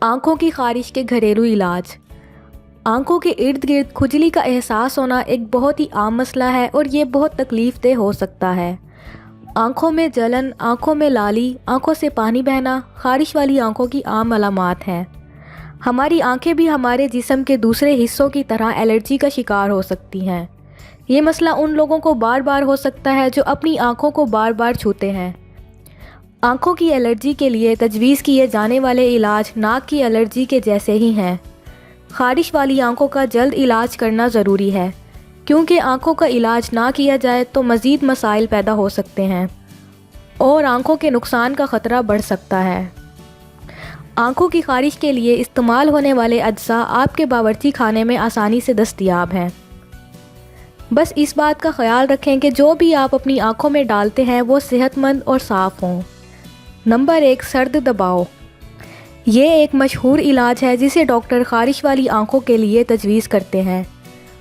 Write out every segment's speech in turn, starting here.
आंखों की खारिश के घरेलू इलाज। आंखों के इर्द गिर्द खुजली का एहसास होना एक बहुत ही आम मसला है और ये बहुत तकलीफ़देह हो सकता है। आंखों में जलन, आंखों में लाली, आंखों से पानी बहना खारिश वाली आंखों की आम अलामात हैं। हमारी आंखें भी हमारे जिस्म के दूसरे हिस्सों की तरह एलर्जी का शिकार हो सकती हैं। ये मसला उन लोगों को बार बार हो सकता है जो अपनी आंखों को बार बार छूते हैं। आंखों की एलर्जी के लिए तजवीज़ किए जाने वाले इलाज नाक की एलर्जी के जैसे ही हैं। खारिश वाली आंखों का जल्द इलाज करना ज़रूरी है, क्योंकि आंखों का इलाज ना किया जाए तो मज़ीद मसाइल पैदा हो सकते हैं और आंखों के नुकसान का ख़तरा बढ़ सकता है। आंखों की खारिश के लिए इस्तेमाल होने वाले अज्जा आपके बावर्ची खाने में आसानी से दस्तयाब हैं। बस इस बात का ख्याल रखें कि जो भी आप अपनी आंखों में डालते हैं वो सेहतमंद और साफ़ हों। नंबर 1, सर्द दबाव। ये एक मशहूर इलाज है जिसे डॉक्टर खारिश वाली आंखों के लिए तजवीज़ करते हैं।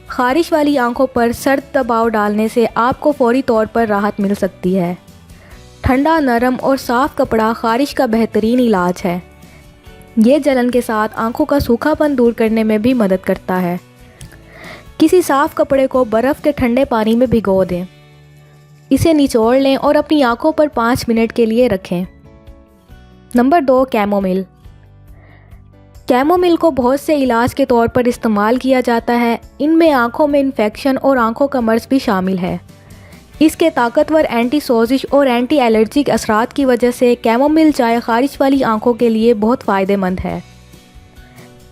खारिश वाली आंखों पर सर्द दबाव डालने से आपको फौरी तौर पर राहत मिल सकती है। ठंडा, नरम और साफ़ कपड़ा खारिश का बेहतरीन इलाज है। ये जलन के साथ आंखों का सूखापन दूर करने में भी मदद करता है। किसी साफ़ कपड़े को बर्फ़ के ठंडे पानी में भिगो दें, इसे निचोड़ लें और अपनी आंखों पर 5 मिनट के लिए रखें। Number 2, chamomile. कैमोमिल को बहुत से इलाज के तौर पर इस्तेमाल किया जाता है। इनमें आंखों में इन्फेक्शन और आंखों का मर्ज भी शामिल है। इसके ताकतवर एंटी सोजिश और एंटी एलर्जिक असरात की वजह से कैमोमिल चाय खारिश वाली आंखों के लिए बहुत फ़ायदेमंद है।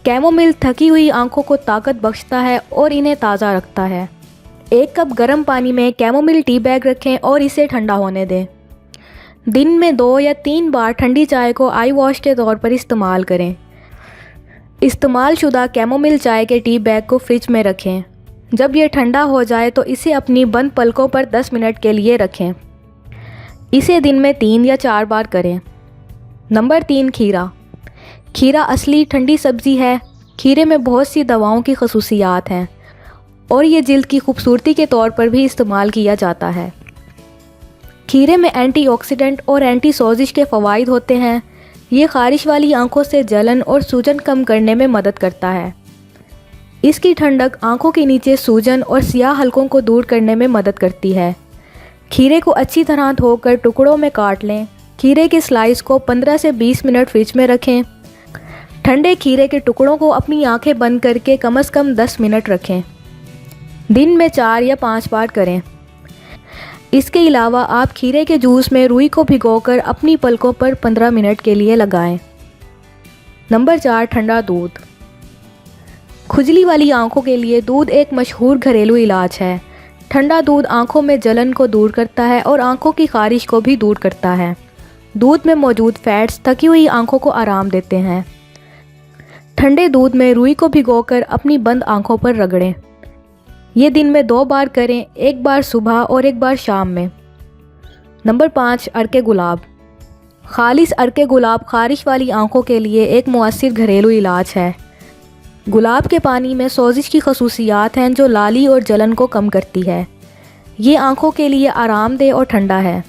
कैमोमिल थकी हुई आंखों को ताकत बख्शता है और इन्हें ताज़ा रखता है। 1 कप गर्म पानी में कैमोमिल टी बैग रखें और इसे ठंडा होने दें। दिन में 2 या 3 बार ठंडी चाय को आई वॉश के तौर पर इस्तेमाल करें। इस्तेमाल शुदा कैमोमिल चाय के टी बैग को फ्रिज में रखें। जब यह ठंडा हो जाए तो इसे अपनी बंद पलकों पर 10 मिनट के लिए रखें। इसे दिन में 3 या 4 बार करें। नंबर 3, खीरा। खीरा असली ठंडी सब्ज़ी है। खीरे में बहुत सी दवाओं की खसूसियात हैं और ये जिल्द की खूबसूरती के तौर पर भी इस्तेमाल किया जाता है। खीरे में एंटीऑक्सीडेंट और एंटी सोजिश के फ़वाइद होते हैं। ये खारिश वाली आंखों से जलन और सूजन कम करने में मदद करता है। इसकी ठंडक आंखों के नीचे सूजन और सियाह हलकों को दूर करने में मदद करती है। खीरे को अच्छी तरह धोकर टुकड़ों में काट लें। खीरे के स्लाइस को 15 से 20 मिनट फ्रिज में रखें। ठंडे खीरे के टुकड़ों को अपनी आंखें बंद करके कम से कम 10 मिनट रखें। दिन में 4 या 5 बार करें। इसके अलावा आप खीरे के जूस में रुई को भिगोकर अपनी पलकों पर 15 मिनट के लिए लगाएं। नंबर 4, ठंडा दूध। खुजली वाली आंखों के लिए दूध एक मशहूर घरेलू इलाज है। ठंडा दूध आंखों में जलन को दूर करता है और आंखों की खारिश को भी दूर करता है। दूध में मौजूद फैट्स थकी हुई आंखों को आराम देते हैं। ठंडे दूध में रुई को भिगोकर अपनी बंद आंखों पर रगड़ें। ये दिन में 2 बार करें, 1 बार सुबह और 1 बार शाम में। नंबर 5, अर्के गुलाब। खालिस अर्के गुलाब खारिश वाली आंखों के लिए एक मुअस्सिर घरेलू इलाज है। गुलाब के पानी में सोजिश की खसूसियात हैं जो लाली और जलन को कम करती है। ये आंखों के लिए आरामदेह और ठंडा है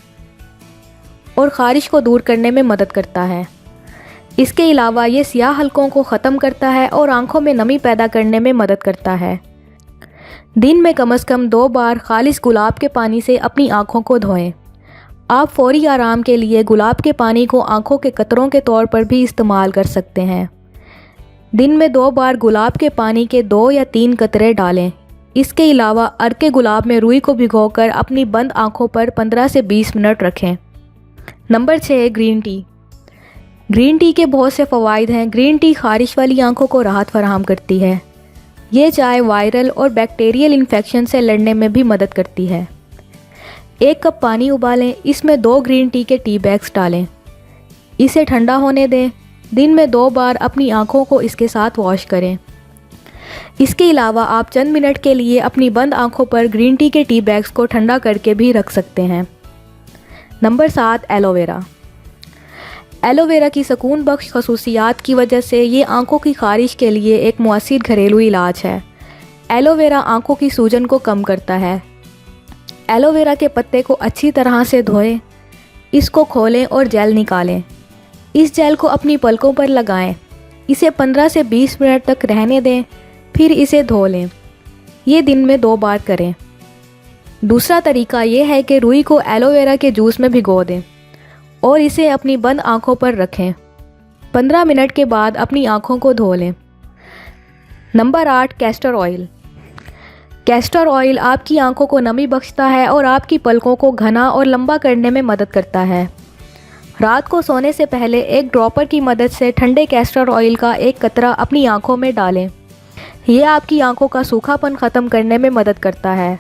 और खारिश को दूर करने में मदद करता है। इसके अलावा ये सियाह हलकों को ख़त्म करता है और आंखों में नमी पैदा करने में मदद करता है। दिन में कम से कम 2 बार खालिस गुलाब के पानी से अपनी आँखों को धोएं। आप फौरी आराम के लिए गुलाब के पानी को आँखों के कतरों के तौर पर भी इस्तेमाल कर सकते हैं। दिन में 2 बार गुलाब के पानी के 2 या 3 कतरे डालें। इसके अलावा अर्के गुलाब में रुई को भिगोकर अपनी बंद आँखों पर 15 से 20 मिनट रखें। Number 6, green tea. Green tea के बहुत से फ़वाइद हैं। ग्रीन टी खारिश वाली आँखों को राहत फराहम करती है। ये चाय वायरल और बैक्टीरियल इन्फेक्शन से लड़ने में भी मदद करती है। 1 कप पानी उबालें, इसमें 2 ग्रीन टी के टी बैग्स डालें। इसे ठंडा होने दें। दिन में 2 बार अपनी आँखों को इसके साथ वॉश करें। इसके अलावा आप चंद मिनट के लिए अपनी बंद आँखों पर ग्रीन टी के टी बैग्स को ठंडा करके भी रख सकते हैं। Number 7, aloe vera. एलोवेरा की सुकून बख्श खसूसियात की वजह से ये आंखों की खारिश के लिए एक मुअस्सिर घरेलू इलाज है। एलोवेरा आंखों की सूजन को कम करता है। एलोवेरा के पत्ते को अच्छी तरह से धोएं। इसको खोलें और जेल निकालें। इस जेल को अपनी पलकों पर लगाएं। اسے 15 سے 20 منٹ تک رہنے دیں، پھر اسے دھو لیں۔ یہ دن میں 2 بار کریں۔ دوسرا طریقہ یہ ہے کہ روئی کو ایلو ویرا کے جوس میں بھگو دیں اور اسے اپنی بند آنکھوں پر رکھیں۔ 15 منٹ کے بعد اپنی آنکھوں کو دھو لیں۔ Number 8، castor oil. Castor oil آپ کی آنکھوں کو نمی بخشتا ہے اور آپ کی پلکوں کو گھنا اور لمبا کرنے میں مدد کرتا ہے۔ رات کو سونے سے پہلے ایک ڈراپر کی مدد سے ٹھنڈے کیسٹر آئل کا ایک قطرہ اپنی آنکھوں میں ڈالیں۔ یہ آپ کی آنکھوں کا سوکھا پن ختم کرنے میں مدد کرتا ہے۔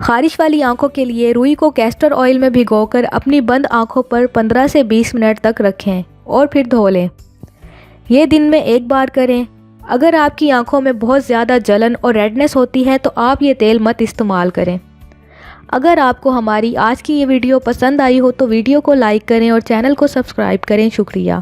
خارش والی آنکھوں کے لیے روئی کو کیسٹر آئل میں بھگو کر اپنی بند آنکھوں پر 15 سے 20 منٹ تک رکھیں اور پھر دھو لیں۔ یہ دن میں 1 بار کریں۔ اگر آپ کی آنکھوں میں بہت زیادہ جلن اور ریڈنس ہوتی ہے تو آپ یہ تیل مت استعمال کریں۔ اگر آپ کو ہماری آج کی یہ ویڈیو پسند آئی ہو تو ویڈیو کو لائک کریں اور چینل کو سبسکرائب کریں۔ شکریہ۔